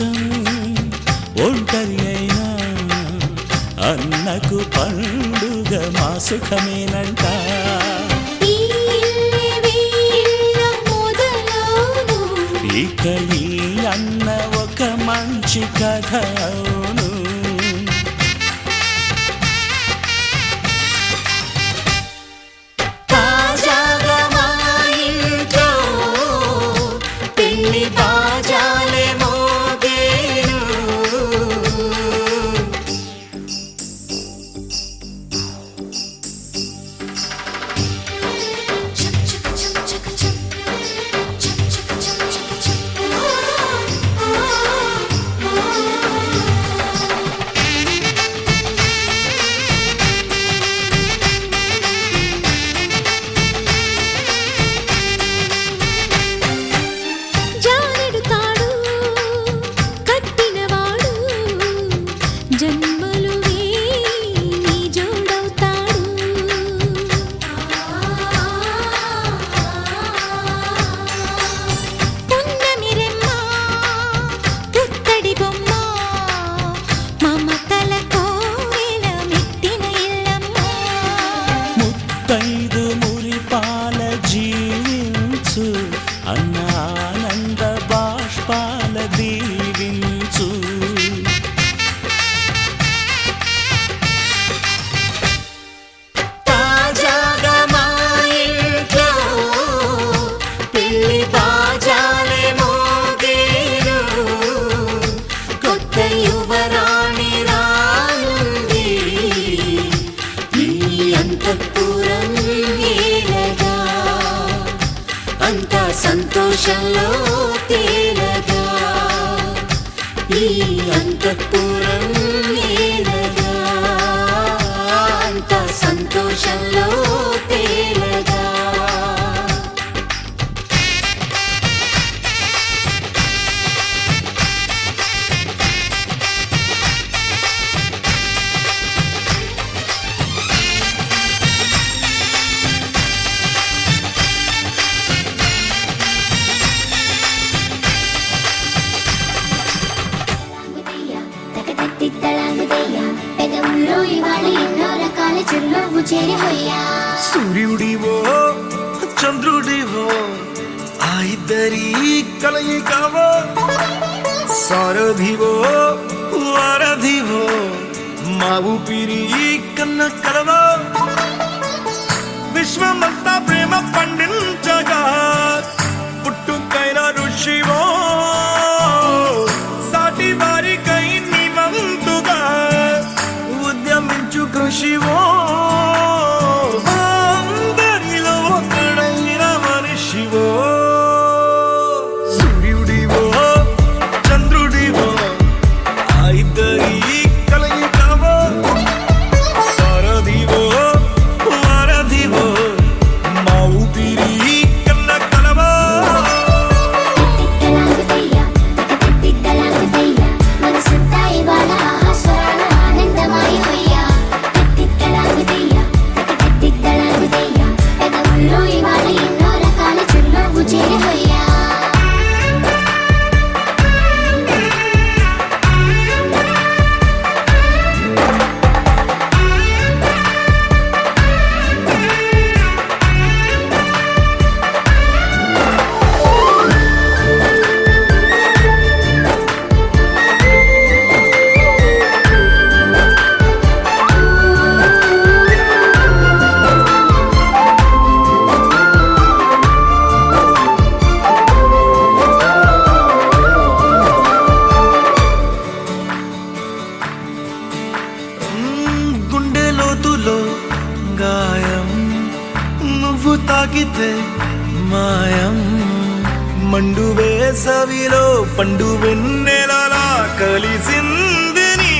కోసం ఒంటరి అయినా అన్నకు పండుగ మా సుఖమేనంట. ఇక ఈ అన్న ఒక మంచి కథ అవును. తాజాగా మా ఇంట్లో పెళ్లి బాజాలే మోగేను. ముత్తైదు మురిపాల జీవించు అన్న ఆనంద బాష్పాల దీవించు. తాజాగా మా ఇంట్లో పెళ్లి బాజాలే మోగేను. కొత్త యువరాణి రానుంది ఈ అంతఃపురం ఏలగా. అంతా సంతోషంలో తేలగా ఈ అంతఃపురం ఏలగా. అంతా సంతోషంలో తేలగా. సూర్యుడివో చంద్రుడివో ఆ ఇద్దరి కలయికవో. సారథివో వారధివో మా ఊపిరి కన్న కలవో. విశ్వమంతా ప్రేమ పండించగా పుట్టుకైన ఋషివో. సాటి వారికై నివంతుగా ఉద్యమించు కృషివో. అందరిలో ఒకడైన మనిషివో. సూర్యుడివో చంద్రుడివో ఆ ఇద్దరి కలయికవో. సారథివో వారధివో మా ఊపిరి కన్న కలవో. గాయం నువ్వు తాకితే మాయం. మండు వేసవిలో పండు వెన్నెలలా కలిసింది నీ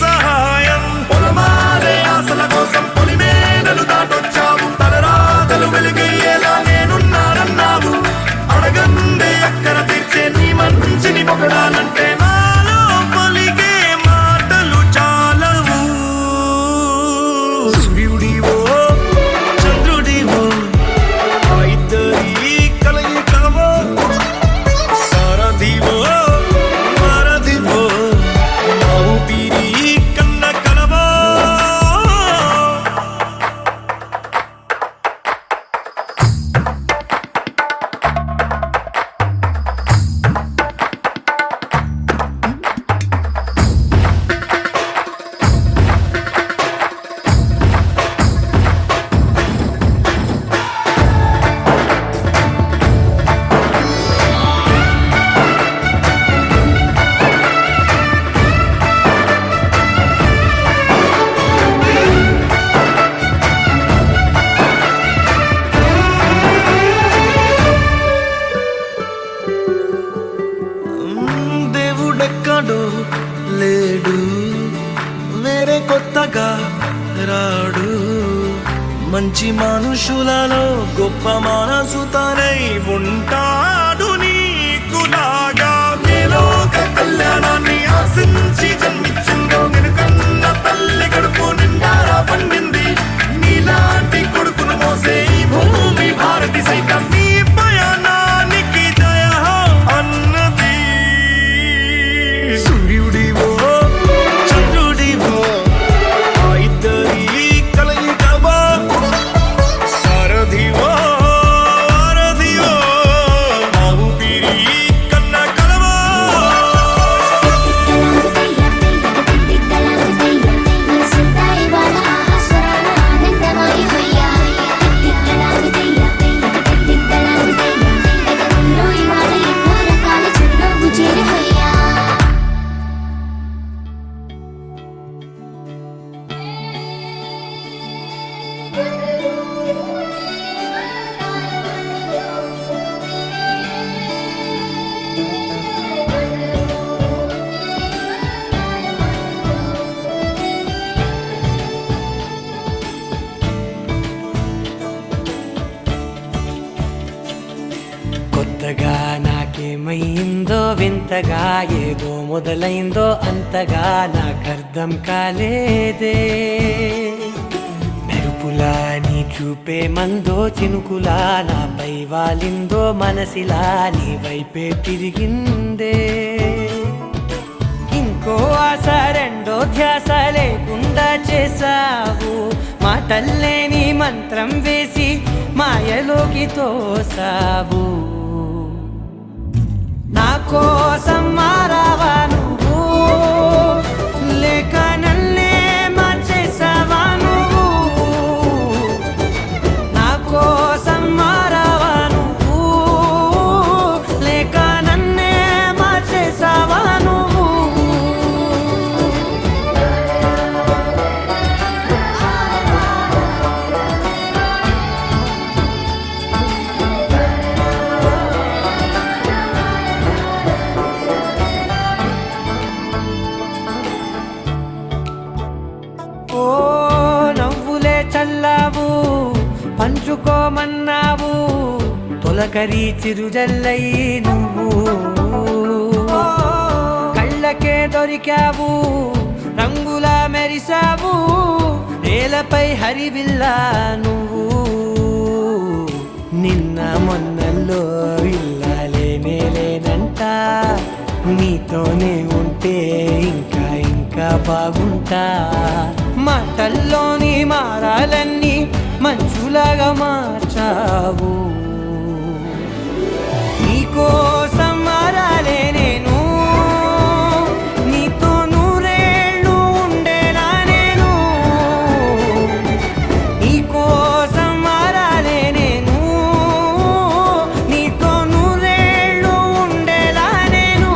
సహాయం. పొలమారే ఆశల కోసం పొలిమేనలు దాటొచ్చావు. తలరాతలు వెలుగయ్యేలా నేనున్నానన్నావు. అడగందే అక్కర తీర్చే నీ మంచిని పొగడాలంటే నాలో పలికే మాటలు చాలవు. సూర్యుడివో చంద్రుడివో ఆ ఇద్దరి కలయికవో. సారథివో వారధివో లేడు వేరే కొత్తగా రాడు మంచి మనుషులలో గొప్ప మనసు తనై ఉంటాడు నీకులాగా మేలోక కళ్యాణాన్ని ఆశించి జన్మించిందో నిన్నుకన్న తల్లి కడుపు నిండారా పండింది నీలాంటి కొడుకును మోసే ఈ భూమి భారతి సైతం నీ పయనానికి జయ అన్నది సూర్యుడివో చంద్రుడివో ఆ ఇద్దరి కలయికవో సారథివో వారధివో ఆ ఊపిరి కన్న కలవో కొత్తగా నాకేమైందో వింతగా ఏదో మొదలైందో అంతగా నాకర్థం కాలేదే మెరుపులా నీ చూపే మందో చినుకులా నాపై వాలిందో మనసిలా నీ వైపే తిరిగిందే ఇంకో ఆశ రెండో ధ్యాస లేకుండా చేసావు మాటల్లే నీ మంత్రం వేసి మాయలోకి తోసావు నా కోసం మారావా నువ్వు లేక నన్నే మార్చేసావా నువ్వు నా కోసం మారావా నువ్వు లేక నన్నే మార్చేసావా నువ్వు ఓ నవ్వులే చల్లావు పంచుకోమన్నావు తొలకరి చిరుజల్లై నువ్వు కళ్ళకే దొరికావు రంగులా మెరిసావు నేలపై హరివిల్లా నువ్వు నిన్న మొన్నల్లో ఇల్లాలేనే లేనంట నీతోనే ఉంటే ఇంకా ఇంకా బాగుంటా మాటల్లోని మారాలన్నీ మంచులాగా మార్చావు నీకోసం మారాలే నేను నీతో నూరేళ్ళు ఉండేలా నేను నీకోసం మారాలే నేను నీతో నూరేళ్ళు ఉండేలా నేను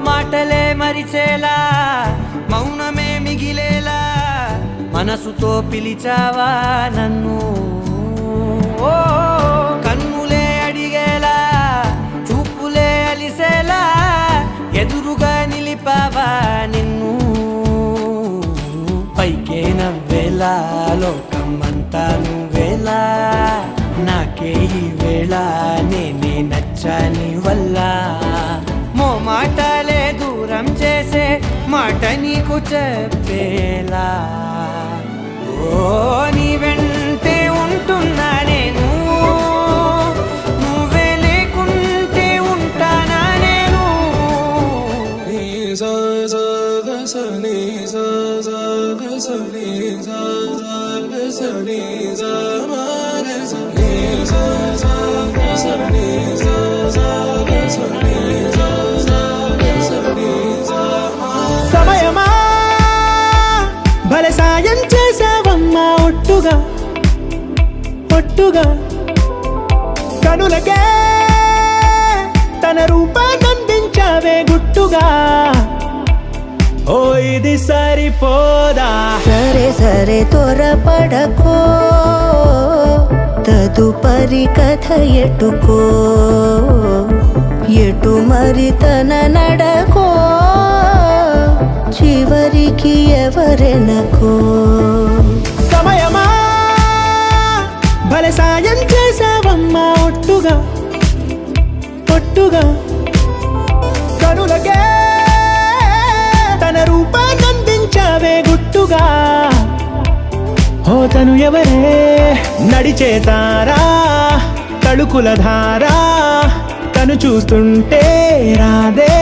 మాటలే మరిచేలా మౌనమే మిగిలేలా మనసుతో పిలిచావా నన్ను ఓ కన్నులే అడిగేలా చూపులే అలిసేలా ఎదురుగా నిలిపావా నిన్ను పైకే నవ్వేలా లోకం అంతా నువ్వేలా నాకే ఈ వేళ నేనే నచ్చని వల్ల మో మాటలే దూరం చేసే మాట నీకు చెప్పేలా ఓ నీ వెంటే ఉంటున్నా నేను నువ్వే లేకుంటే ఉంటానా నేను sa ఒట్టుగా కనులకే తన రూపాన్నందించావే గుట్టుగా ఓ ఇది సరిపోదా సరే సరే త్వరపడకో తదుపరి కథ ఎటుకో ఎటు మరి తన నడకో చివరికి ఎవరెనకో సమయమా భలే సాయం చేసావమ్మా ఒట్టుగా ఒట్టుగా కనులకే తన రూపాన్నందించావే గుట్టుగా ఓ తను ఎవరే నడిచే తారా తళుకుల ధారా తను చూస్తుంటే రాదే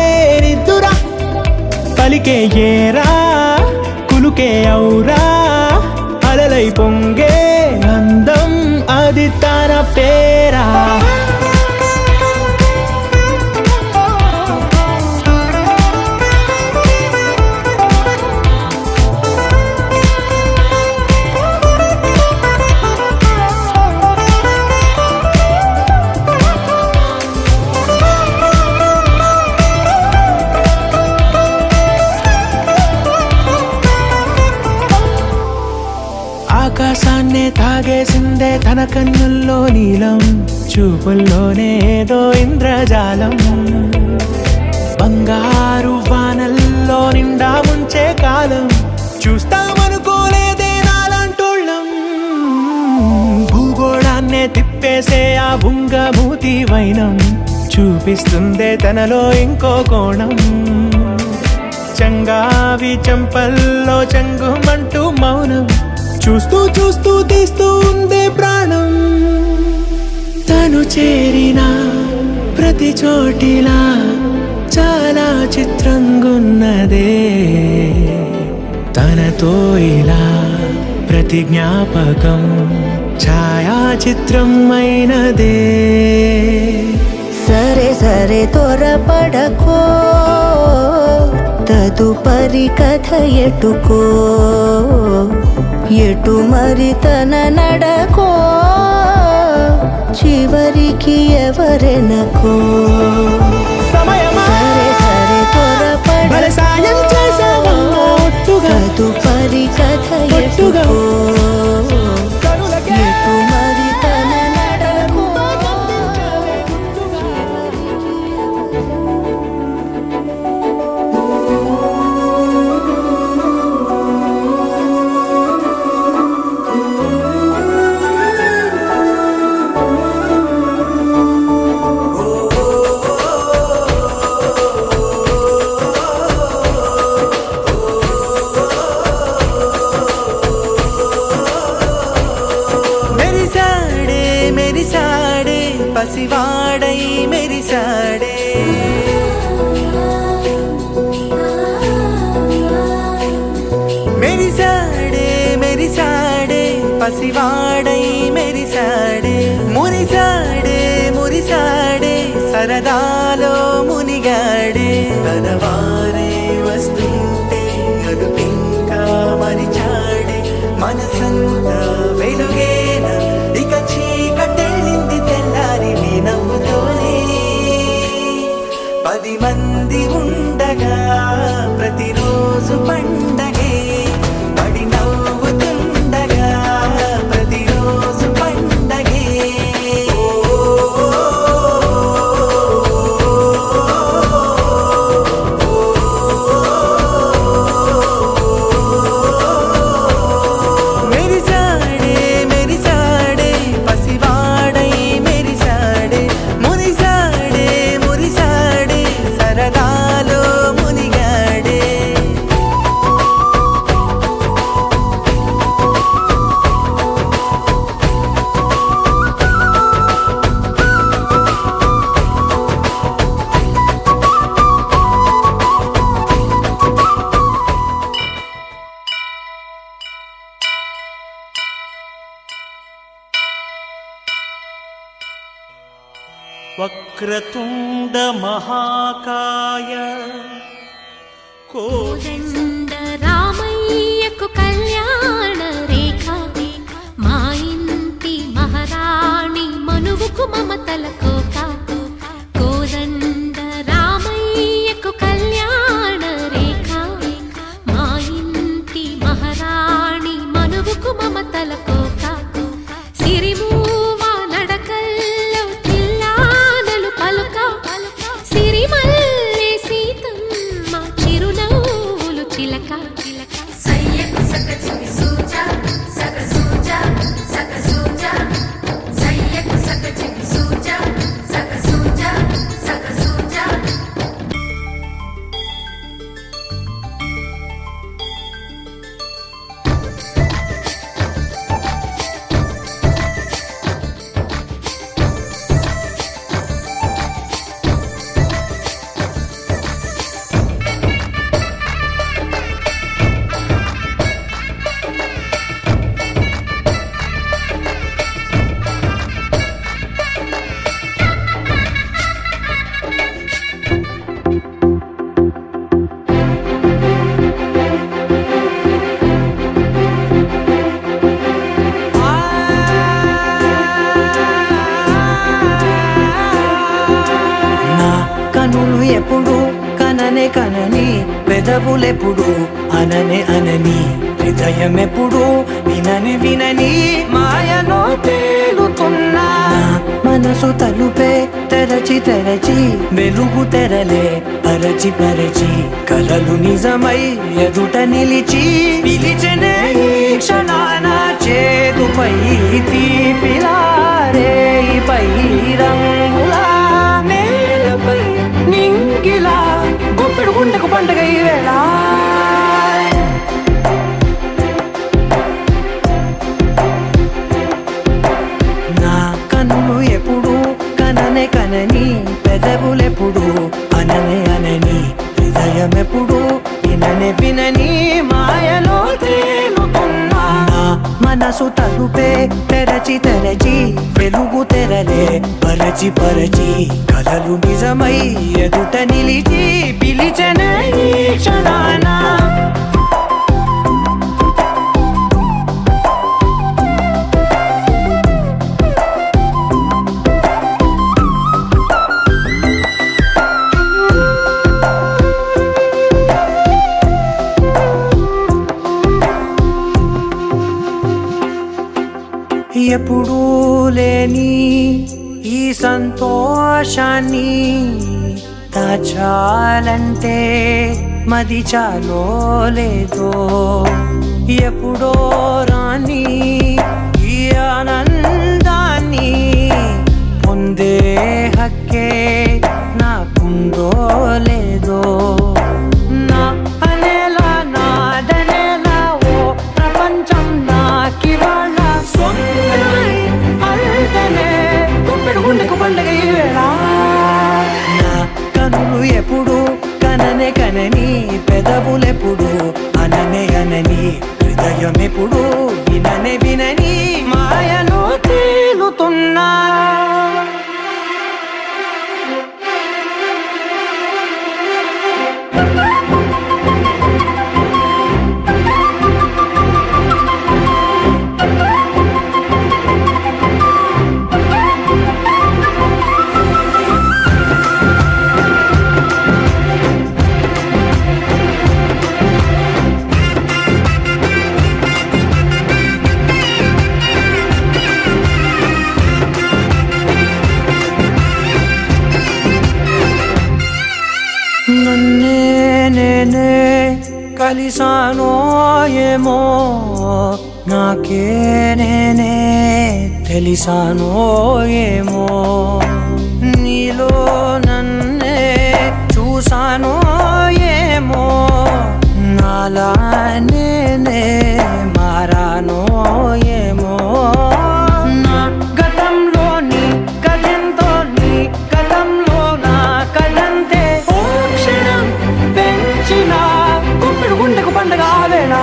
నిద్దురా పలికే ఏరా కులుకే ఔరా అలలై పొంగే అందం అది తన పేరా ఆకాశాన్నే తాగేసిందే తన కన్నుల్లో నీలం చూపుల్లోనే ఏదో ఇంద్రజాలం బంగారు వానల్లో నిండా ముంచే కాలం చూస్తామనుకోలేదే నాలాంటోళ్ళం భూగోళాన్నే తిప్పేసే ఆ బుంగమూతి వైనం చూపిస్తుందే తనలో ఇంకో కోణం చంగావి చంపల్లో చంగుమంటూ మౌనం చూస్తూ చూస్తూ తీస్తూ ఉందే ప్రాణం తను చేరిన ప్రతి చోటిలా చాలా చిత్రంగున్నదే తనతో ఇలా ప్రతి జ్ఞాపకం ఛాయాచిత్రం అయినదే సరే సరే త్వరపడకో తదుపరి కథ ఎటుకో ఎటు మరి తన నడకో చివరికి ఎవరెనకో సమయమా సరే సరే భలే సాయం చేసావమ్మా ఒట్టుగా తదుపరి కథ ఒట్టుగా ఎటుకో కనులకే ఎటు మరి తన నడకో మెరిసాడే మెరిసాడే పసివాడై మెరిసాడే మెరిసాడే మెరిసాడే పసివాడై మెరిసాడే మురిసాడే మురిసాడే సరదాలో మునిగాడే తనవారే వస్తుంటే అదుపింకా మరిచాడే మనసంతా వెలుగేన ఇక చీకటెళ్ళింది తెల్లారి నీ నవ్వుతోనే 10 మంది ఉండగా ప్రతిరోజు పండగే పడి నవ్వుతుండగా ప్రతిరోజు పండగే మెరిసాడే మెరిసాడే పసివాడై మెరిసాడే మురిసాడే మురిసాడే సరదాలో మునిగాడే వక్రతుండ మహాకాయ కోటి కోదండ రామయ్యకు కళ్యాణ రేఖ మా ఇంటి మహారాజు చిలక సయ్యకు సక చికి సూజా సక సూజా సక సూజా సయ్యకు సక చికి సూజా సక సూజా సక సూజా నా కనులు ఎప్పుడు కననే కనని పెదవులెప్పుడు అననే అనని హృదయం ఎప్పుడు వినని వినని మాయలో తేలుతున్నా మనసు తలుపే తెరచి తెరచి వెలుగు తెరలే పరచి పరచి కలలు నిజమై ఎదుట నిలిచి పిలిచనే ఈ క్షణాన చేతుపై తీపిలారే పై రంగులా నేలపై నింగిలా గుప్పెడు గుండెకు పండగ ఈ వేళ నా కన్నులు ఎప్పుడు కననే కనని పెదవులెప్పుడు అననే అనని హృదయం ఎప్పుడు విననే వినని మాయలో తేలుతున్నా నా మనసు తలుపే తెరచి తెరచి వెలుగు తెరలే పరచి పరచి కలలు నిజమై ఎదుట నిలిచి పిలిచనే ఈ క్షణాన ఎప్పుడూ లేని ఈ సంతోషాన్ని దాచాలంటే మది చాలో లేదో ఎప్పుడో రాని ఈ ఆనందాన్ని పొందే హక్కే నాకుందో లేదో నా అనేలా నాదనేలా ఓ ప్రపంచం నాకివాళ గుండెకు పండగ ఈ వేళ నా కనులు ఎప్పుడు కననే కనని పెదవులెప్పుడు అననే అనని హృదయం ఎప్పుడు విననే వినని మాయలో తేలుతున్నా నన్నే నేనే కలిసానో ఏమో నాకే నేనే తెలిసానో ఏమో నీలో నన్నే చూసానో ఏమో నాలా నేనే మారానో ఏమో నా గతంలోని కథంతో నీ గతంలో నా కథంతే ఓ క్షణం పెంచిన గుప్పెడు గుండెకు పండగ ఆవేళ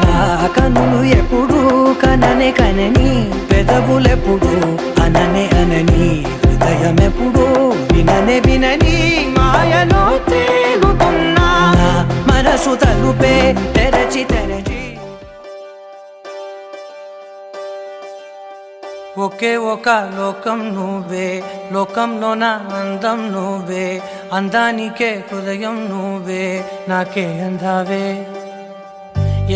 నా కన్నులు ఎప్పుడు కననే కనని పెదవులెప్పుడు అననే అనని హృదయం ఎప్పుడు విననే వినని మాయలో తేలుతున్నా నా మనసు తలుపే తెరచి తెరచి ఒకే ఒక లోకం నువ్వే లోకంలో నా అందం నువ్వే అందానికే హృదయం నువ్వే నాకే అందావే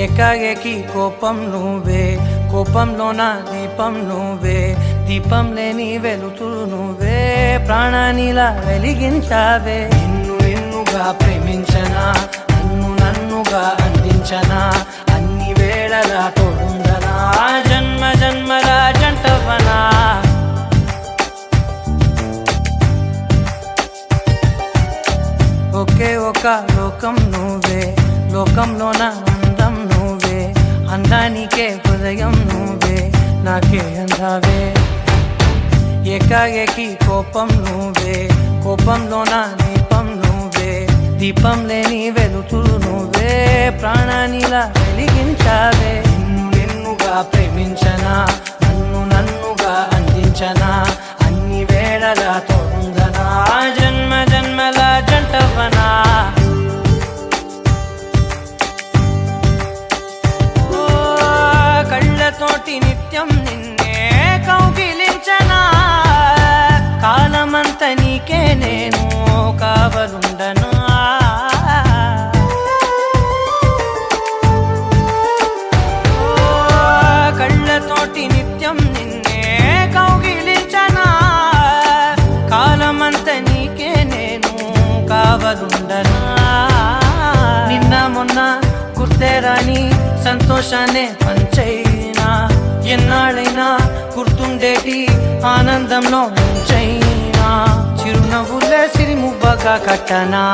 ఏకాఏకి కోపం నువ్వే కోపంలో నా దీపం నువ్వే దీపం లేని వెలుతురు నువ్వే ప్రాణానిలా వెలిగించావే నిన్నుగా ప్రేమించనా నన్నుగా అందించనా అన్ని వేళలా తోడుందనా జన్మ జన్మల జంటవనా ఒకే ఒక లోకం నువ్వే లోకంలోన అందం నువ్వే అందానికే హృదయం నువ్వే నాకే అందావే ఏకాఏకి కోపం నువ్వే కోపంలోన దీపం నువ్వే దీపం లేని వెలుతురు నువ్వే ప్రాణానిలా వెలిగించావే నిన్నుగా ప్రేమించనా నన్నుగా అందించనా అన్ని వేళలా తోడుందనా జన్మ జన్మల జంటవనా కళ్ళతోటి నిత్యం నిన్నే కౌగిలించనా కాలమంత నీకే నేను కావలుండనా కళ్ళతోటి నిత్యం నిన్నే కౌగిలించనా కాలమంత నీకే నేను కావలుండనా నిన్న మొన్న గుర్తేరాని సంతోషాన్ని పంచైనా ఎన్నాళ్ళైనా గుర్తుండేటి ఆనందంలో ముంచైనా చిరునవ్వులే సిరిమువ్వగా కట్టనా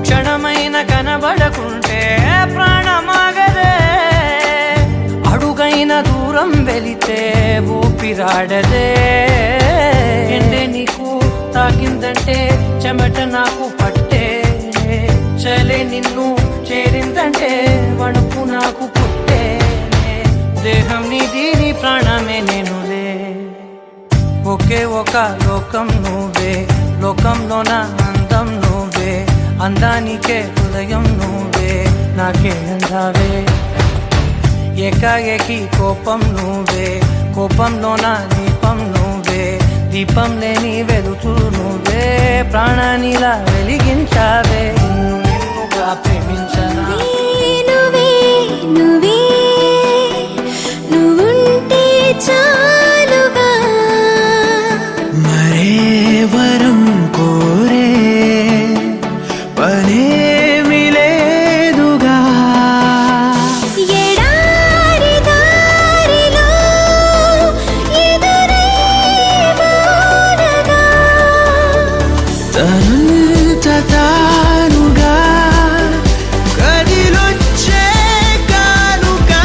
క్షణమైన కనబడకుంటే ప్రాణమాగదే అడుగైన దూరం వెళితే ఊపిరాడదే ఎండే నీకు తాకిందంటే చెమట నాకు పట్టే చలే నిన్ను చేరిందంటే వణుకు నాకు పుట్టే దేహం నీది నీ ప్రాణమే నేనులే ఒకే ఒక లోకం నువ్వే లోకంలోన అందం నువ్వే అందానికే హృదయం నువ్వే నాకే అందావే ఏకాఏకి కోపం నువ్వే కోపంలోన దీపం నువ్వే దీపం లేని వెలుతురు నువ్వే ప్రాణానిలా వెలిగించావే నిన్నుగా ప్రేమించనా నువ్వుంటే చాలుగా మరే వరం కోరే పనేమి లేదుగా ఎడారి దారిలో ఎదురై వానగా తనంత తానుగా కదిలొచ్చే కానుగా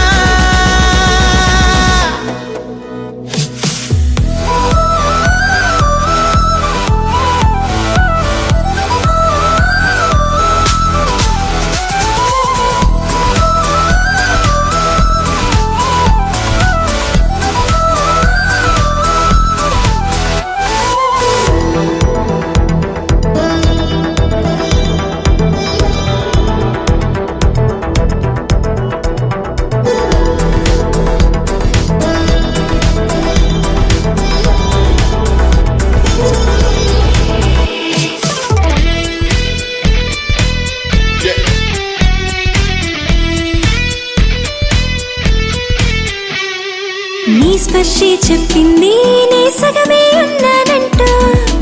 నీ స్పర్శే చెప్పింది నే సగమే ఉన్నానంటూ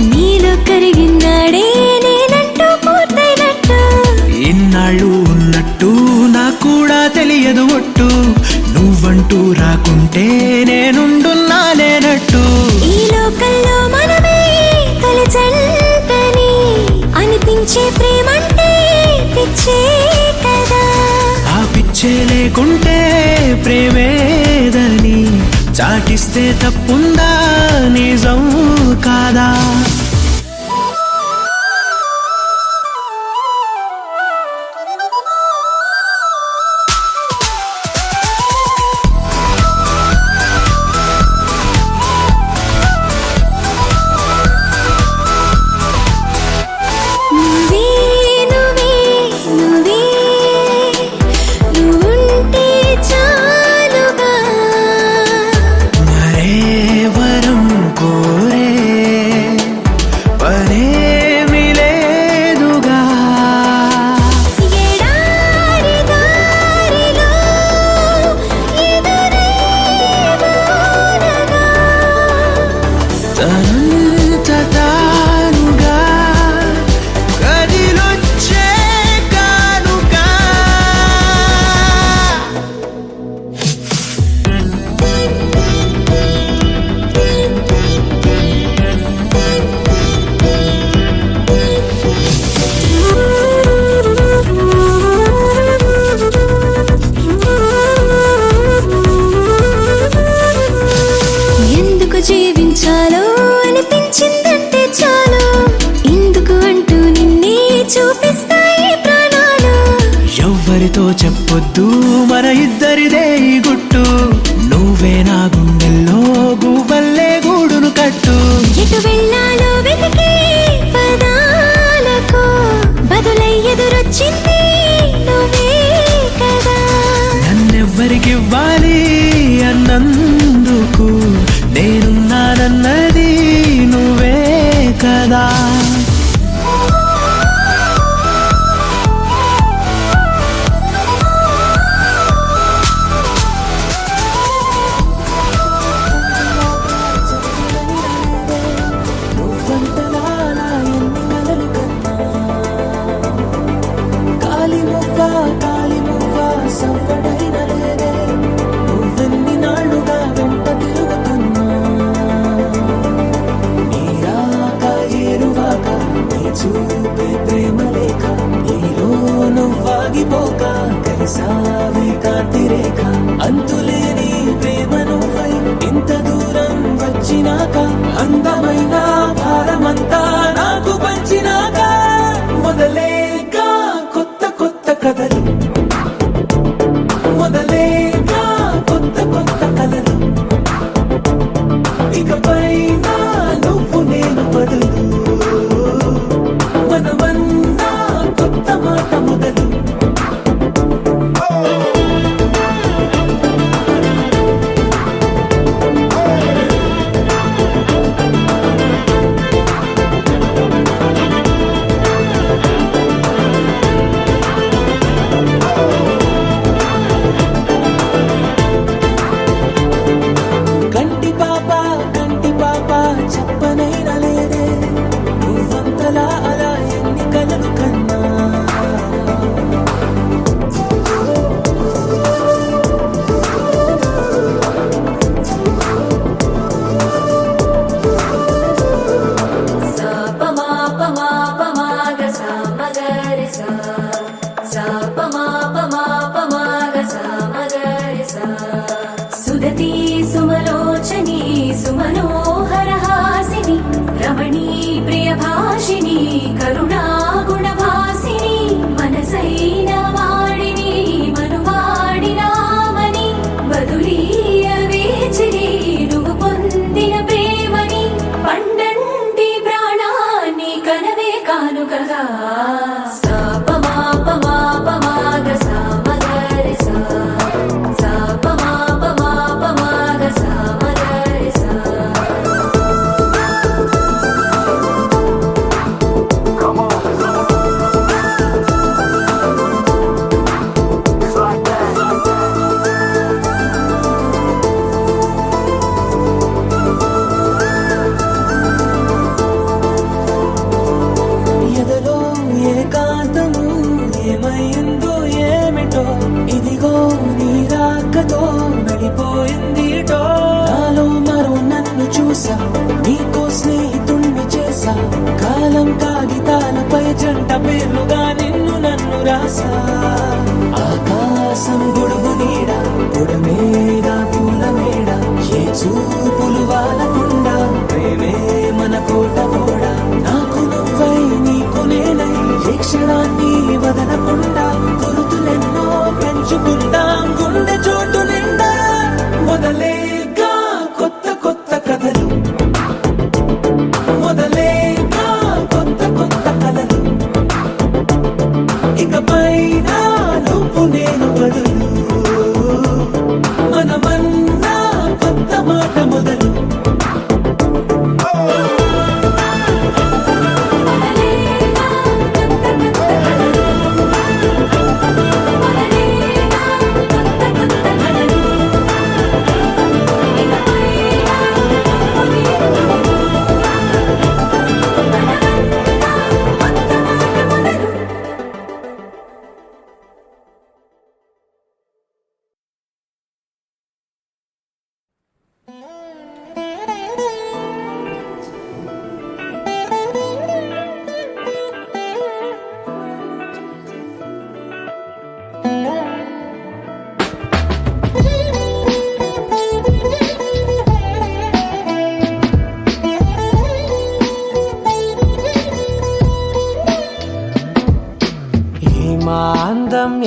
నీలో కరిగినాడే నేనంటూ పూర్తయినట్టు ఇన్నాళ్ళు ఉన్నట్టు నాకు కూడా తెలియదు ఒట్టు నువ్వంటూ రాకుంటే నేనుండున్నా లేనట్టు ఈ లోకంలో మనమే తొలి జంటని అనిపించే ప్రేమంటే పిచ్చే కదా ఆ పిచ్చే లేకుంటే ప్రేమేదని చాటిస్తే తప్పుందా నిజం కాదా ఎటు వెళ్ళాలో వెతికే పదాలకు బదులై ఎదురొచ్చింది నువ్వే కదా. నన్నెవ్వరికివ్వాలి అన్నందుకు నేనున్నానన్నది నువ్వే కదా. చూపే ప్రేమ లేఖ నీలో నువ్వాగిపోక కలిసావే కాంతి రేఖ. అంతులేని ప్రేమ నువ్వై ఇంత దూరం వచ్చినాక అందమైన భారమంతా నాకు పంచినాక మొదలేక కొత్త కొత్త కథలు మొదలేక కొత్త కొత్త కలలు ఇకపై నువ్వు నేను బదులు మనమన్నా కొత్త మాట మొదలు. కంటి పాప చెప్పనైనా లేదే నువ్వంతలా అలా ఎన్ని కలలు కన్నా. సుదతి సుమలోచని సుమనోహర హాసిని రమణీ ప్రియభాషిని కరుణా గుణభాసిని మనసైన వాడిని మనువాడినామని బదులీయ వేచిని నువ్వు పొందిన ప్రేమని పండంటి ప్రాణాన్ని కనవే కానుకగా. ఎదలో ఏకాంతము ఏమైందో ఏమిటో ఇదిగో నీ రాకతో నడిపోయిందిటో. నాలో మరో నన్ను చూసా నీకో స్నేహితుణ్ణి చేసా కాలం కాగితాలపై జంట పేర్లుగా నిన్ను నన్ను రాసా. ఆకాశం గొడుగు నీడ పొడమేడ పూల మేడ ఏ చూపులు వాలకుండా ప్రేమే మన కోట గోడ. నాకు నువ్వై నీకు నేనై ఏ క్షణాన్ని వదలకుండా గుర్తులెన్నో పెంచుకుందాం గుండె చోటు నిండా. మొదలేక కొత్త కొత్త కథలు మొదలేక కొత్త కొత్త కలలు ఇకపై నువ్వు నేను బదులు మనమన్నా కొత్త మాట మొదలు.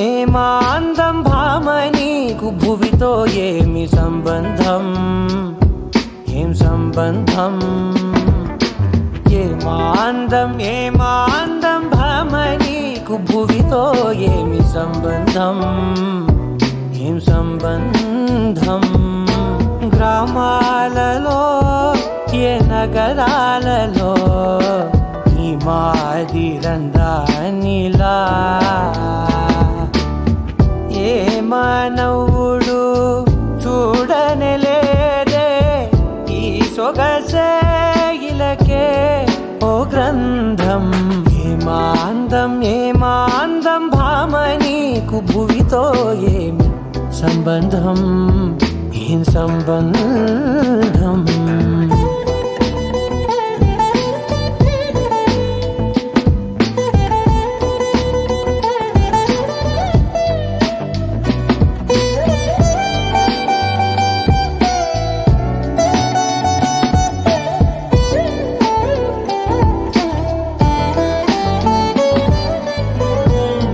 ఏమాందం భామ నీకు భువితో ఏమి సంబంధం ఏం సంబంధం. అందం ఏమాందం భామ నీకు భువితో ఏమి సంబంధం ఏం సంబంధం గ్రామాలలో ఏ నగరాలలో ఈ మాదిరందానిలా ఏ మానవుడు చూడనలేదే ఈ సొగసే ఇలకే ఓ గ్రంథం ఏమాందం భామ నీకు భువితో ఏమి సంబంధం ఏం సంబంధం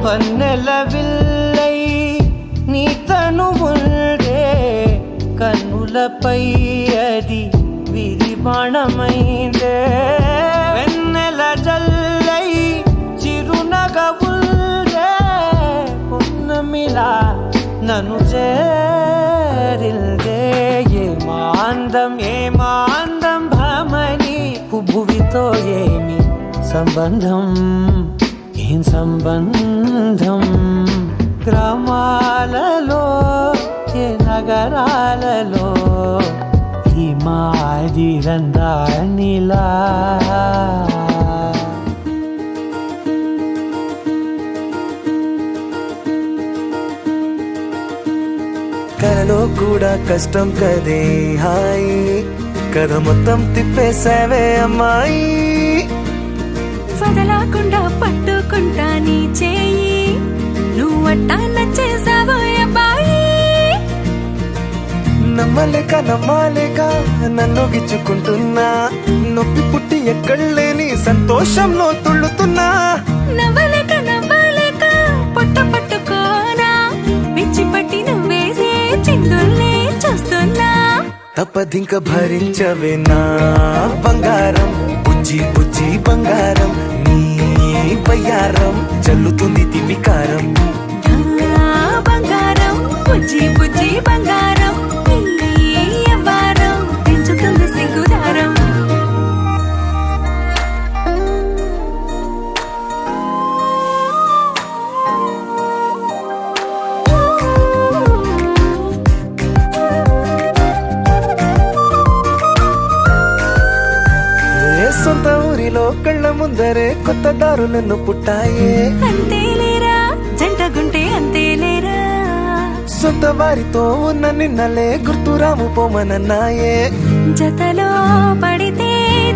పన్నెల విల్లై నీ తనువుండే కన్నులపై అది విరిబాణమైందే వెన్నెల జల్లై చిరునగవుల్డే పున్నమిలా నన్ను చేరిల్దే ఏమాందం భామని భువితో ఏమి సంబంధం ఏం సంబంధం గ్రామాలలో ఏ నగరాలలో ఈ మాదిరందానిలా కలలో కూడా కష్టం కదే హాయి కథ మొత్తం తిప్పేసావే అమ్మాయి వదలకుండా పట్టుకుంటా నీ చేయి నువ్వట్టా నచ్చేసావో అబ్బాయి నమ్మలేక నన్ను గిచ్చుకుంటున్నా నొప్పి పుట్టి ఎక్కడలేని సంతోషంలో తుళ్ళుతున్నా నవ్వలేక పొట్ట పట్టుకోనా పిచ్చి పట్టి నువ్వేసే చిందుల్ని చూస్తున్నా తప్పదింక భరించవే నా బంగారం బుజ్జి బంగారం నీ బయ్యారం చల్లుతుంది తిమికారం బంగారం బుజ్జి బంగారం నీ యవ్వారం పెంచుతుంది సిగ్గుదారం సొంత ఊరిలో కళ్ళ ముందరే కొత్త దారులను పుట్టాయే అంతేలేరా జంటగుంటే అంతేలేరా సొంత వారితో ఉన్న నిన్నలే గుర్తురాము పోమనన్నాయే జతలో పడితే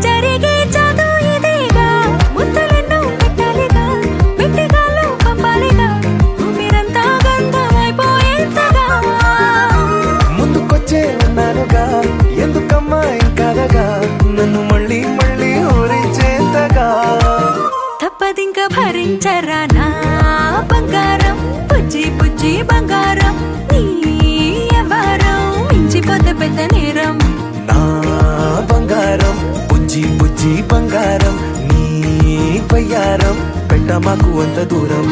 జరిగే చదు ఇదేగా ముద్దలెన్నో పెట్టాలిగా పెట్టిగాల్లో పంపాలిగా ఊపిరంతా గంధమైపోయేంతగా ముందుకొచ్చే ఉన్నానుగా ఎందుకమ్మా ఇంకాదగా నన్ను మళ్ళీ ఊరించేంతగా తప్పదింక భరించరా నా బంగారం బుజ్జి బంగారం నీ యవ్వారం మించిపోతే పెద్ద నేరం నా బంగారం బుజ్జి బంగారం నీ బయ్యారం పెట్ట మాకు అంత దూరం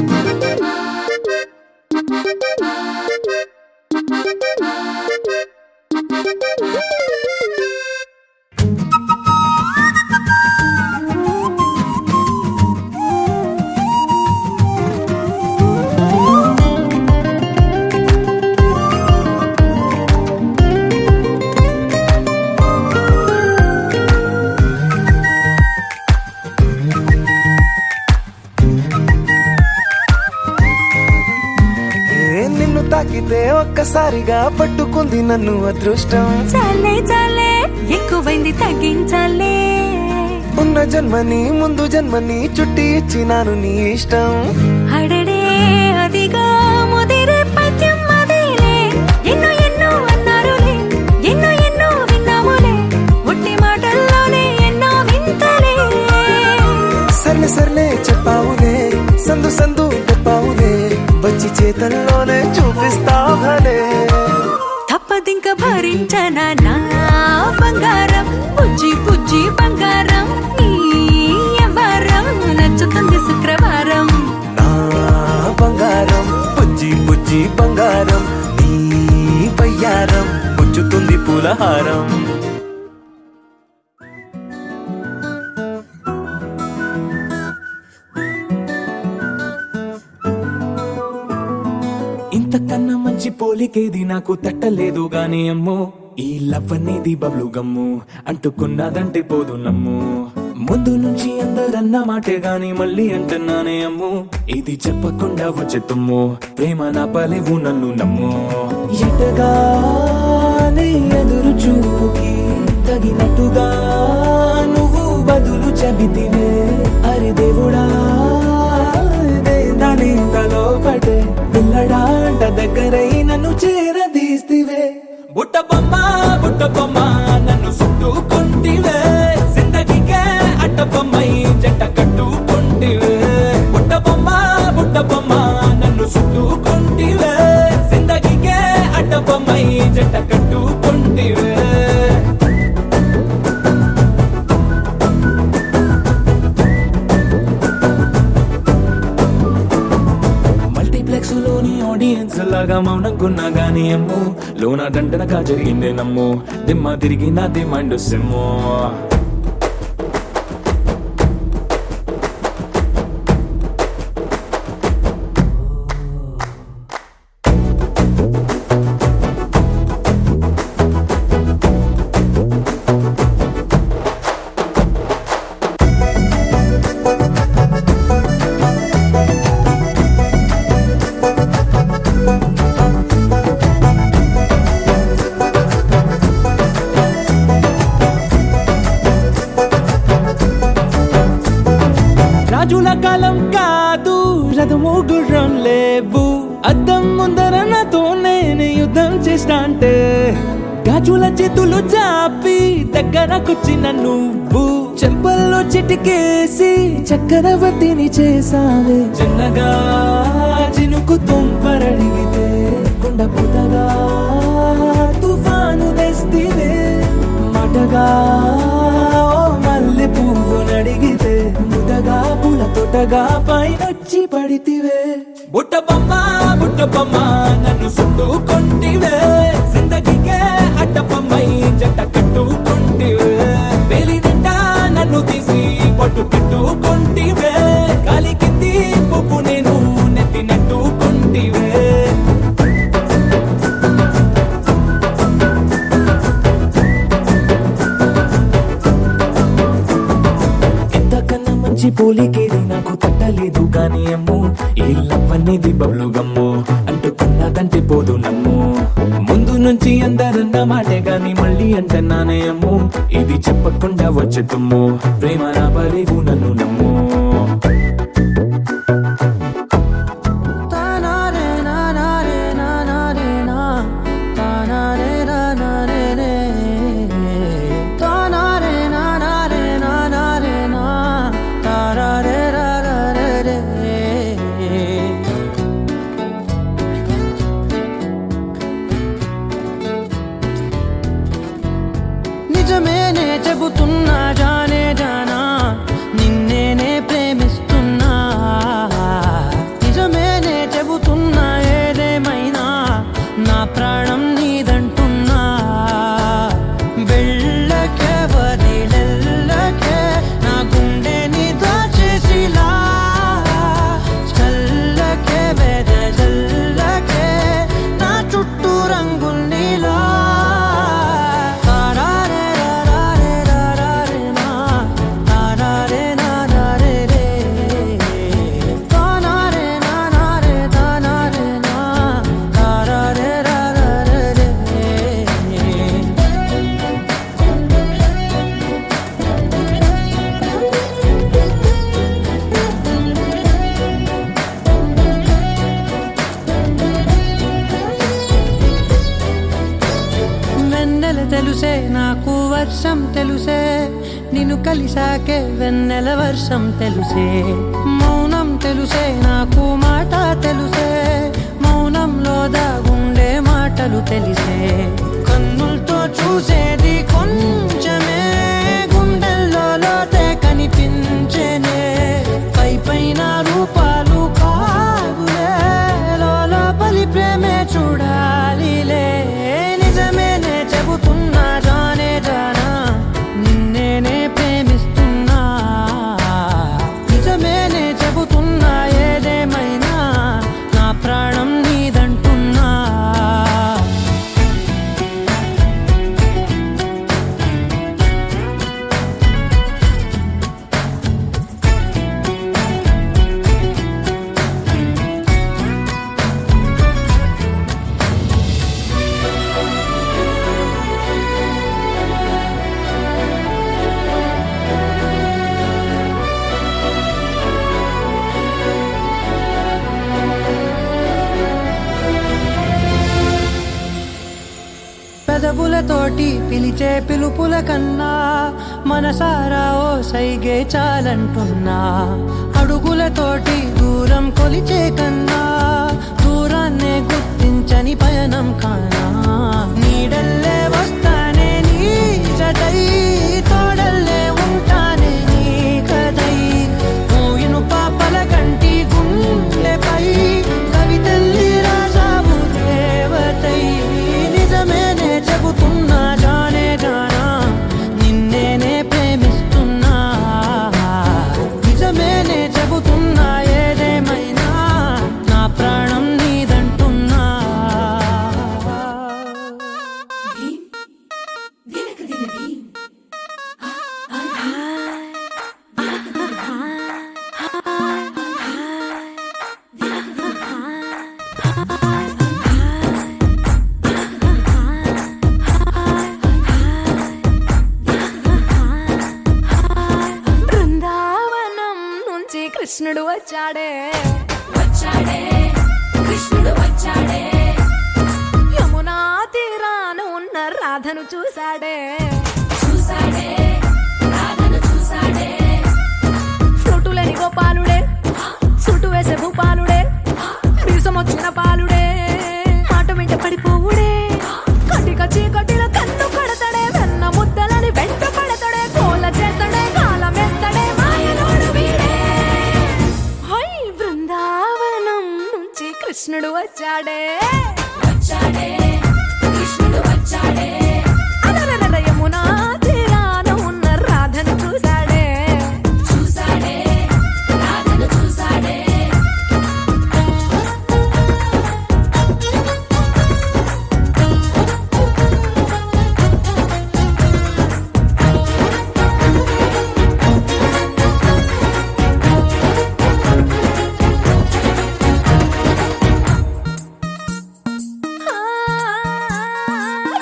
తాకితే ఒక్కసారిగా పట్టుకుంది నన్ను అదృష్టం చాలే ఎక్కువైంది తగ్గించాలే ఉన్న జన్మని ముందు జన్మని చుట్టి ఇచ్చినాను నీ ఇష్టం అడడే అదిగా ముదిరే పద్యం అదేలే ఎన్నో అన్నారులే ఎన్నో విన్నాములే ఒట్టి మాటల్లోనే ఎన్నో వింతలే సర్లే చెప్పావులే సందు చెప్పావులే వచ్చి చేతల్లోనే చూపిస్తావులే తప్పదింక భరించనా నా బంగారం బుజ్జి బంగారం నీ పూలహారం. ఇంతకన్నా మంచి పోలికేది నాకు తట్టలేదు గాని అమ్మో, ఈ లవ్ అనేది బబ్లు గమ్ము, అంటుకున్నదంటే పోదు నమ్ము. ముందు నుంచి అందరన్న మాటే గాని మళ్ళీ అంటున్నానే అమ్ము, ఇది చెప్పకుండా వచ్చే తుమ్ము, ప్రేమ నా పలేవు నన్ను నమ్ము. ఎటగానే ఎదురు చూపుకి తగినట్టుగా నువ్వు బదులు చెబితివే, అరే దేవుడా దాని తలో పడే పిల్లడాంట దగ్గరై నన్ను చేరదీస్తివే. బుట్ట బొమ్మ నన్ను చుట్టుకుంటివే, జిందగీకే అట్ట బొమ్మై జంట కట్టుకుంటివే. బుట్ట బొమ్మ నన్ను చుట్టుకుంటివే, జిందగీకే అట్ట బొమ్మై జంట కట్టుకుంటివే. మల్టీప్లెక్స్ లోని ఆడియన్స్ లాగా మౌనంకున్నా గానీ అమ్ము, లోన దండనగా జరిగిందే నమ్ము, దిమ్మ తిరిగి నాది మైండ్ సిమ్ము. రాజుల కాలం కాదు, రథము గుర్రం లేవు, అద్దం ముందర నాతో నేను యుద్ధం చేస్తా అంటే, గాజుల చేతులు చాపి దగ్గరకొచ్చిన నువ్వు, చెంపల్లో చిటికేసి చక్రవర్తిని చేసావే. చిన్నగా చినుకు తుంపరడిగితే కొండ పుటగా తుఫాను తెస్తివే, మాటగా మల్లె పువ్వు నడిగితే ముదగా పూల తోటగా పైనొచ్చి పడితివే. బుట్ట బొమ్మ నన్ను చుట్టుకుంటివే, జిందగీకే అడ్డ బొమ్మై జంట కట్టుకుంటివే. వేలి నిండా నన్ను తీసి పట్టు పెట్టుకుంటివే, గాలి కింది పువ్వు నేను నెత్తి నెట్టుకుంటివే. పోలికేది నాకు తట్టలేదు గాని అమ్ము, ఈ లవ్ అనేది బబ్లు గమ్ము, అంటుకున్నదంటే పోదు నమ్ము. ముందు నుంచి అందరన్న మాటే గాని మళ్ళీ అంటున్నానే అమ్ము, ఇది చెప్పకుండా వచ్చే తుమ్ము, ప్రేమ నా పలేవు నన్ను నమ్ము. నిజమేనే చెబుతున్నా జానే జానా, నిన్నేనే ప్రేమిస్తున్నా. నిజమేనే చెబుతున్నా ఏదేమైనా నా ప్రాణం నీదంటున్నా. వెళ్ళకే వదిలెల్లకే నా గుండెని దాచేసిలా, చల్లకే వెదజల్లకే నా చుట్టూ రంగుల్నిలా. తెలుసే నాకు వర్షం తెలుసే, నిన్ను కలిసాకే వెన్నెల వర్షం తెలుసే. మౌనం తెలుసే నాకు మాట తెలుసే, మౌనంలో దాగుండే మాటలు తెలిసే. కన్నులతో చూసేది కొంచెమే, గుండెల్లో లోతే కనిపించేనే. పై పైన రూపాలు కాదులే, లోపలి ప్రేమే చూడాలిలే. నిజమేనే చెబుతున్నా పెదవులతోటి పిలిచే పిలుపుల కన్నా మనసారా ఓ సైగే చాలంటున్నా అడుగులతోటి దూరం కొలిచే కన్నా దూరాన్నే గుర్తించని పయనం కానా నీడల్లే వస్తానే నీ జతై తోడల్లే ఉంటానే నీ కదై మోయిను పాపల కంటి గుండెపై కవితల్లి రాజావు దేవతై నిజమేనే చెబుతున్నా జానే జానా నిన్నేనే ప్రేమిస్తున్నా నిజమేనే చెబుతున్నా ఏదేమైనా నా ప్రాణం నీదంటున్నా బృందావనం నుంచి కృష్ణుడు వచ్చాడే యమునా తీరాన ఉన్న రాధను చూశాడే ఫ్లూటులేని గోపాలుడే సుటు వేసే భూపాలుడే మీసమొచ్చిన పాలుడే మాట వెంట పడిపోవుడే కటిక చీకటిలో కన్ను కడతాడే వెన్న ముద్దలని వెంట పడతాడే కోల చేస్తాడే కాలమేస్తాడే మాయలోడు వీడే హై బృందావనం నుంచి కృష్ణుడు వచ్చాడే అలరలర యమునా తీరాన ఉన్న రాధను చూశాడే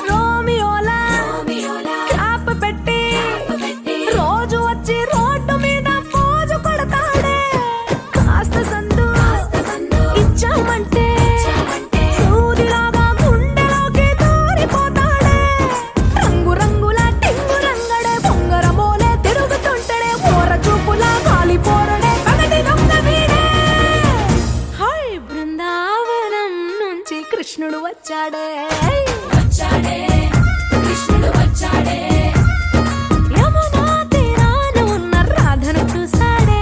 రోమియోలా క్యాప్ పెట్టి రోజు వచ్చి రోడ్డు మీద పోజు కొడతాడే కాస్త సందు ఇచ్చామంటే సూదిలాగా గుండెలోకి దూరిపోతాడే రంగు రంగుల టింగు రంగడే బొంగరమోలే తిరుగుతుంటాడే ఓర చూపులా కాలిపోరడే పగటి దొంగ వీడే హై బృందావనం నుంచి కృష్ణుడు వచ్చాడే యమునా తీరాన ఉన్న రాధను చూశాడే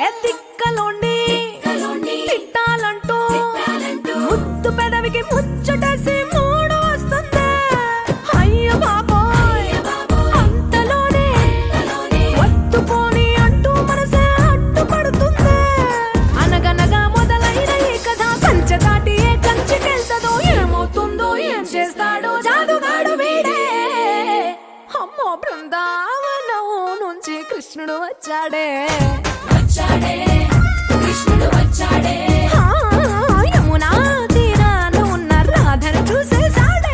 ఎత్తిక్కలోండి తిట్టాలంటూ ముద్దు పెదవికి ముచ్చటేసి మూడు వస్తుంది అయ్య బాబోయ్ అంతలోనే ఒత్తుకోని అంటూ మనసే అడ్డుపడుతుంది అనగనగా మొదలైన ఈ కథ కంచె దాటి ఏ కంచికెళ్తదో ఏమవుతుందో ఏం చేస్తాడో జాదుగాడు వీడే అమ్మో బృందావనం నుంచి కృష్ణుడు వచ్చాడే యమునా తీరాన ఉన్న రాధను చూసేశాడే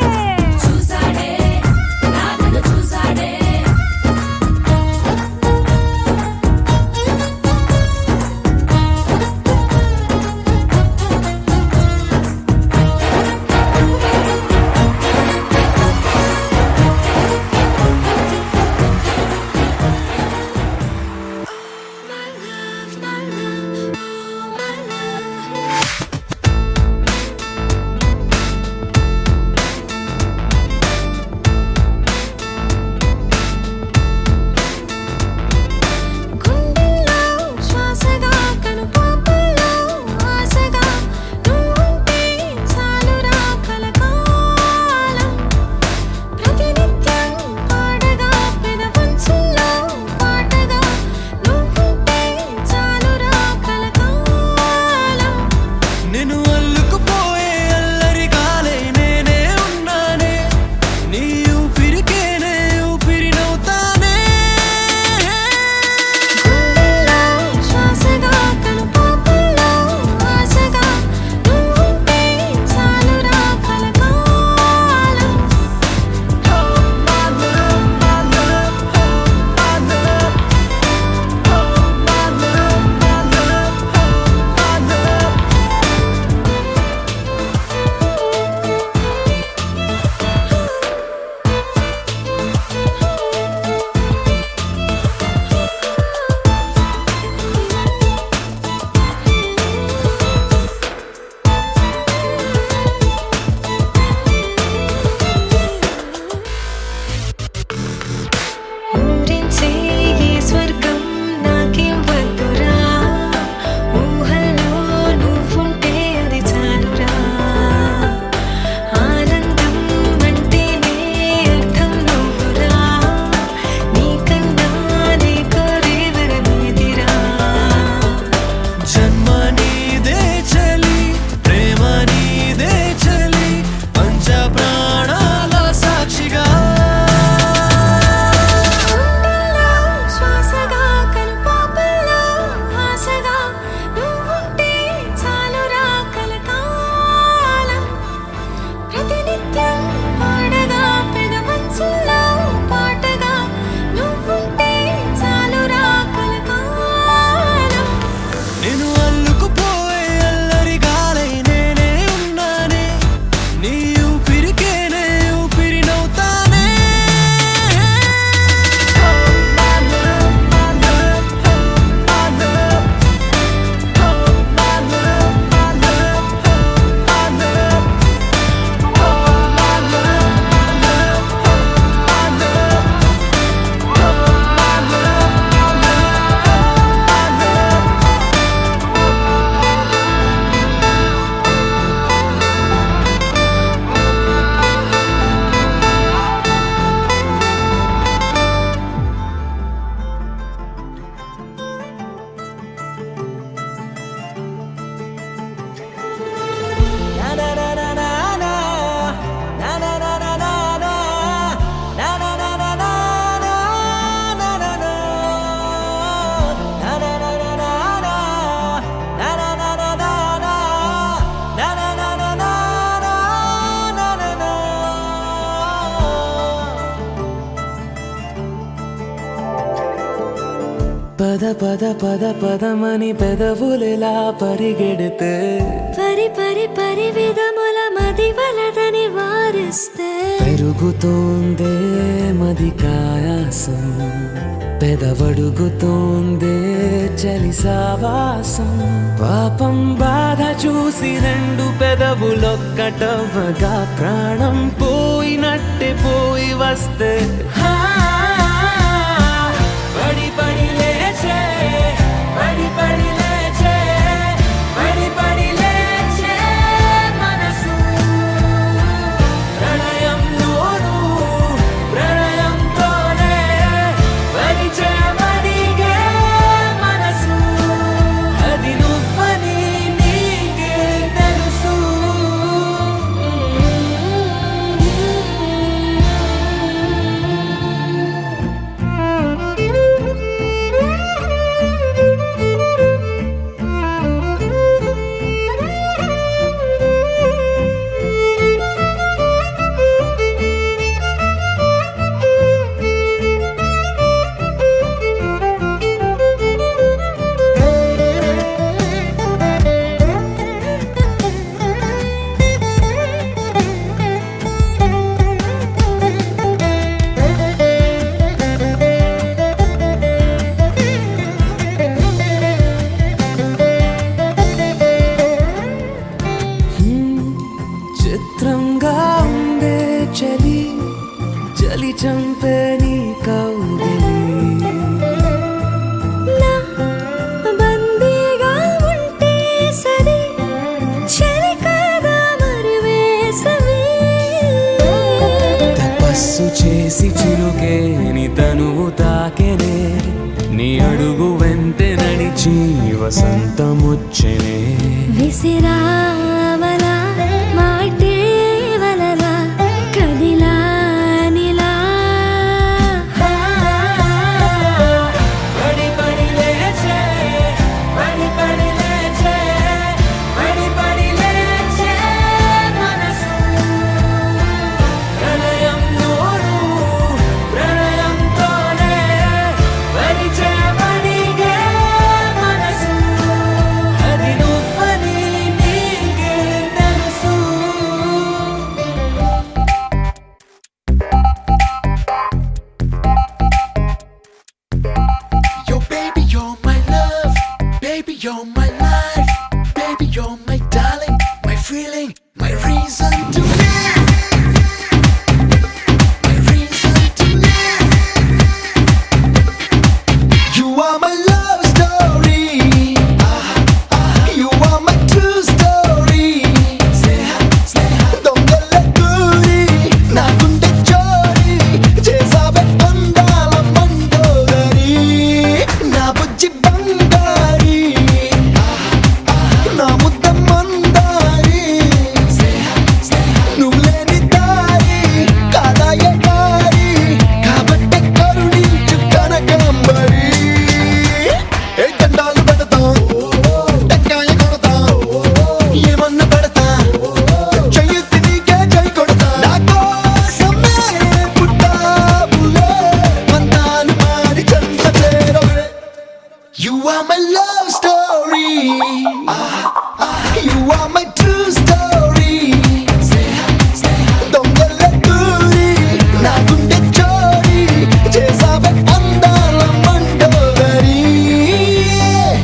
పద పద పద పదమని పెదవులెలా పరిగెడితే పరి పరి పరి విధముల మది వలదని వారిస్తే పెరుగుతోందే మది కాయాసం పెదవడుగుతోందే చలి సావాసం పాపం బాధ చూసి రెండు పెదవులొక్కటవ్వగా ప్రాణం పోయినట్టే పోయి వస్తే పడి పడి లేచే పడి పడి లేచే పడి పడి లేచే మనసు ప్రణయంలోను ప్రణయంతోనే పరిచయమడిగే మనసు అది నువ్వని నీకే తెలుసు చిత్రంగా ఉందే చలి చలి చంపే నీ కౌగిలి నా బందీగా ఉంటే సరి చలి కాదా మరి వేసవి తపస్సు చేసి చిలుకే నీ తనువు తాకెనే నీ అడుగు వెంటే నడిచి వసంతముచ్చెనే విసిరావలా మాటే వలలా కదిలా నిలా పడి పడి లేచే పడి పడి లేచే పడి పడి లేచే మనసు ప్రణయంలోను ప్రణయంతోనే పరిచయమడిగే మనసు అది నువ్వని నీకే తెలుసు Yo, baby, you're my love. Baby, you're my life. Baby, you're my darling, my feeling, my reason to live. My reason to live. You are my love story. You are my true story. దొంగల కూరి నా గుండె చోరీ చేసావే అందాల మండోదరి నా బుజ్జి బంగారి నా ముద్ద మందారి నువ్వు లేని దారి కాదాయే దారి కాబట్టే కరుణించు కనకాంబరి ఏ దండాలు పెడతాం టెక్కాయ కొడతాం ఏమన్నా పెడతా చెయ్యెత్తి నీకే జై కొడతా నా కోసమే పుట్టావులే వందాలు మారి చెంత చేరవే You are my love story. You are my true story. దొంగల కూరి నా గుండె చోరీ చేసావే అందాల Mandodari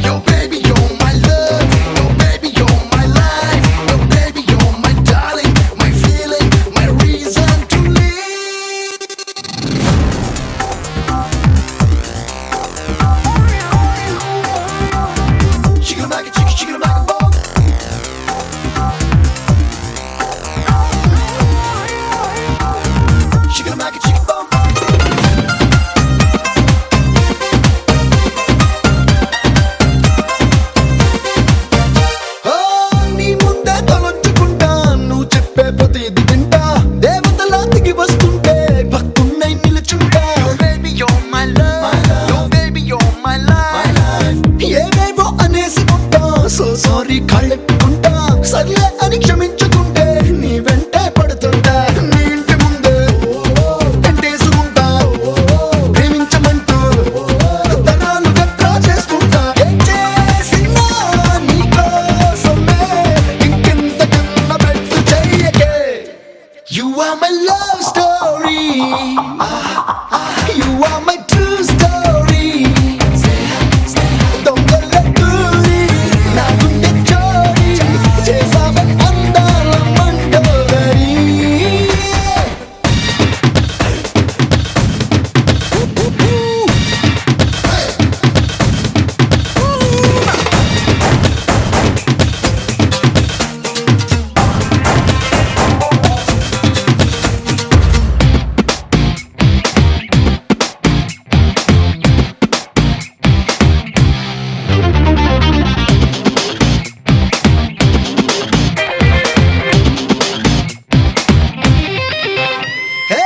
Yo baby you're my love. Yo baby you're my life. Yo baby you're my darling, my feeling, my reason to live. Chicken-a-mac-a, chicken-a-mac-a-boom. Chicken-a-mac-a, chicken-boom. నీ ముందే తలొంచుకుంటా నువ్వు చెప్పే ప్రతిది వింటా దేవతలా దిగి వస్తుంటే భక్తున్నై నిలుచుంటా Baby you're my love. Yo baby you're my life. ఏవేవో అనేసి ఉంటా సో సారీ కాళ్ళెట్టుకుంటా సర్లే అని క్షమించుకుంటే నీ వెంటే పడుతుంటా నీ ఇంటి ముందే వెంటేసుకుంటా ప్రేమించమంటూ తరాలు గట్రా are my love story. You are my true story. దొంగల దూరి నా గుండె చోరీ చేసావే అందాల మండోదరి. హే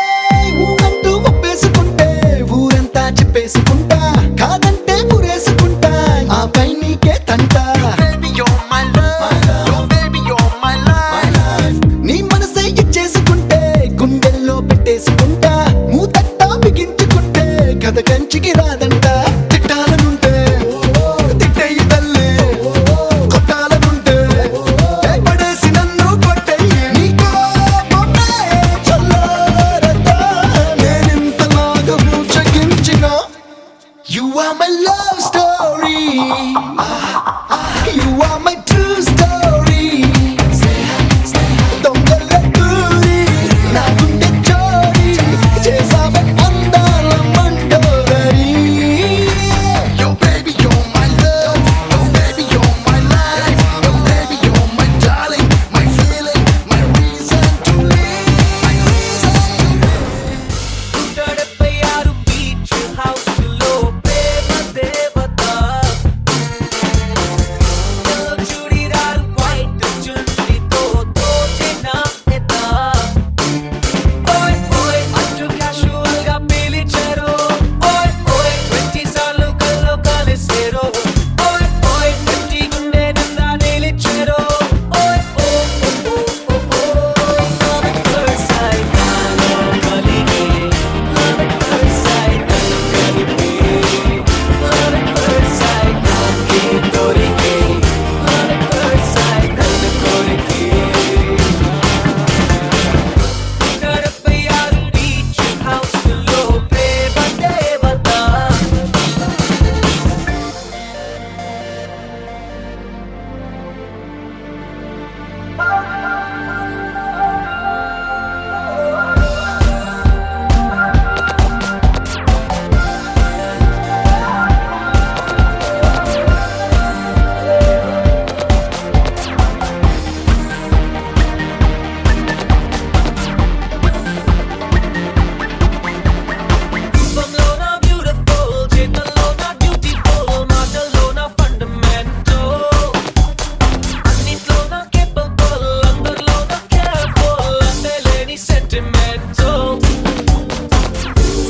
ఊరంటూ ఒప్పేసుకుంటే ఊరంతా చెప్పేసుకుంటా, కాదంటే ఊరేసుకుంటా, ఆ పై నీకే తంట. Baby you're my love, oh baby you're my life. నీ మనసే ఇచ్చేసుకుంటే గుండెల్లో పెట్టేసుకుంటా, మూతట్టా బిగించుకుంటే కథ కంచికి రాదంట. తిట్టాలనుంటే తిట్టేయి తల్లి, కొట్టాలనుంటే పడేసి నన్ను కొట్టేయి. నీ కోపమే చల్లారదా నేనింతలాగా మూచగించిన. You are my love story. You are my true story. దొంగల దూరి నా గుండె చోరీ చేసావే అందాల Mandodari. Yo baby you're my love, yo baby you're my life, yo baby you're my darling, my feeling, my reason to live, my reason to live. 176 beach house లో ప్రేమ దేవత, చూడిరారు white చుండితో తోచిన ఎద. ఓయ్ ఓయ్ అంటూ క్యాషువల్ గా పిలిచారు, ఓయ్ ఓయ్ 20 సార్లు కల్లో కలిసారు, ఓయ్ ఓయ్ 20 గుండె నిండా నిలిచారు. ఓయ్ ఓ ఓ ఓ ఓ love at first sight నాలో కలిగే, love at first sight నన్ను కలిపే, love at first sight నాకే దొరికే, love at first sight నన్ను కొరికే. 176 బీచ్ హౌస్ లో ప్రేమ దేవత. రూపంలోన బ్యూటిఫుల్, చేతల్లోన బ్యూటిఫుల్, మాటల్లోన ఫండమెంటల్, అన్నిట్లోన కేపబుల్, అందరిలోన కేర్ఫుల్, అంతేలేని సెంటిమెంటల్.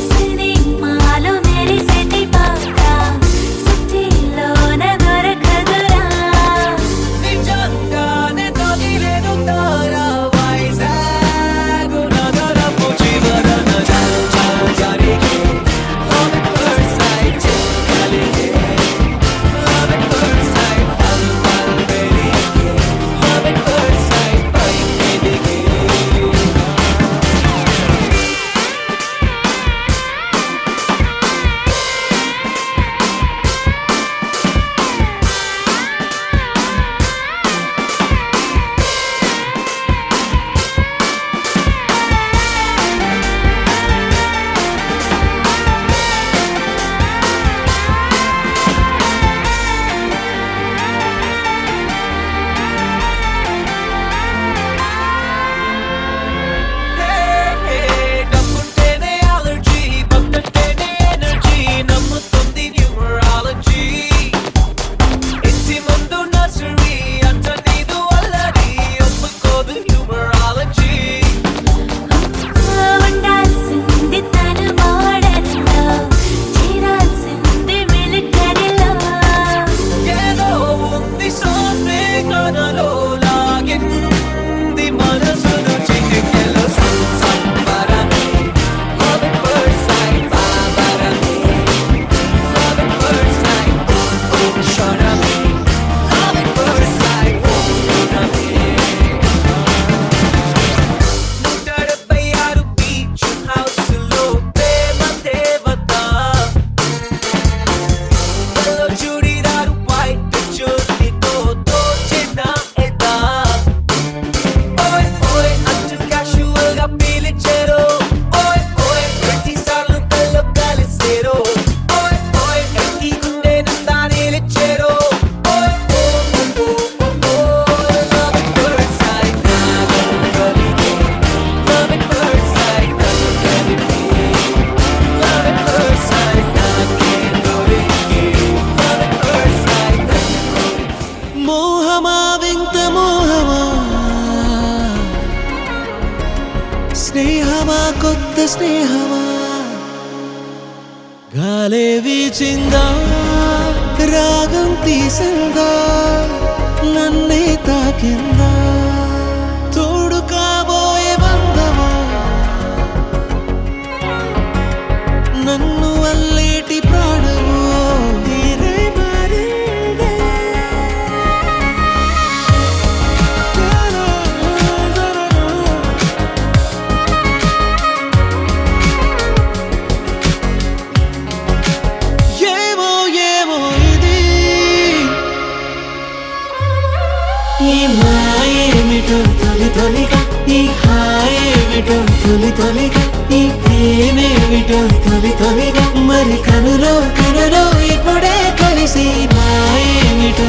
సినిమాలో మెరిసేటి పాట సిటీలోన దొరకదురా. నిజంగానే తగిలేను తారా వైజాగ్ నగరపు చివరన జరిగే love at first sight కలిగే, love at first sight పల్ పల్ వెలిగే, love at first sight పైకి దిగే. డబ్బుంటేనే అలర్జీ, భక్తంటేనే ఎనర్జీ, నమ్ముతుంది న్యూమరాలజీ. ఇంటి ముందు నర్సరీ అంట నీదు అల్లరి, ఒప్పుకోదు న్యూమరాలజీ. ఉండాల్సింది తన మోడల్లో, చేరాల్సింది మిలిటరీలో. ఏదో ఉంది something మనలో లాగింది మనసును చిటికెలో సంబరమే, love at first sight బాబరమే, love at first sight క్షణమే, love at first sight క్షణమే. 176 కొత్త స్నేహమా గాలే వీచిందా రాగం తీసిందా నన్నే తాకిందా తోడు కాబోయే బంధమా నన్ను అల్లేటి ప్రాణము తీరే మారిందే ఏమో ఏమో ఇది ఈ మాయేమిటో తొలి తొలిగా ఈ హాయేమిటో తొలి తొలిగా ఈ ప్రేమేమిటో తొలి తొలిగా మరి కనులో ఇప్పుడే కలిసి మాయేమిటో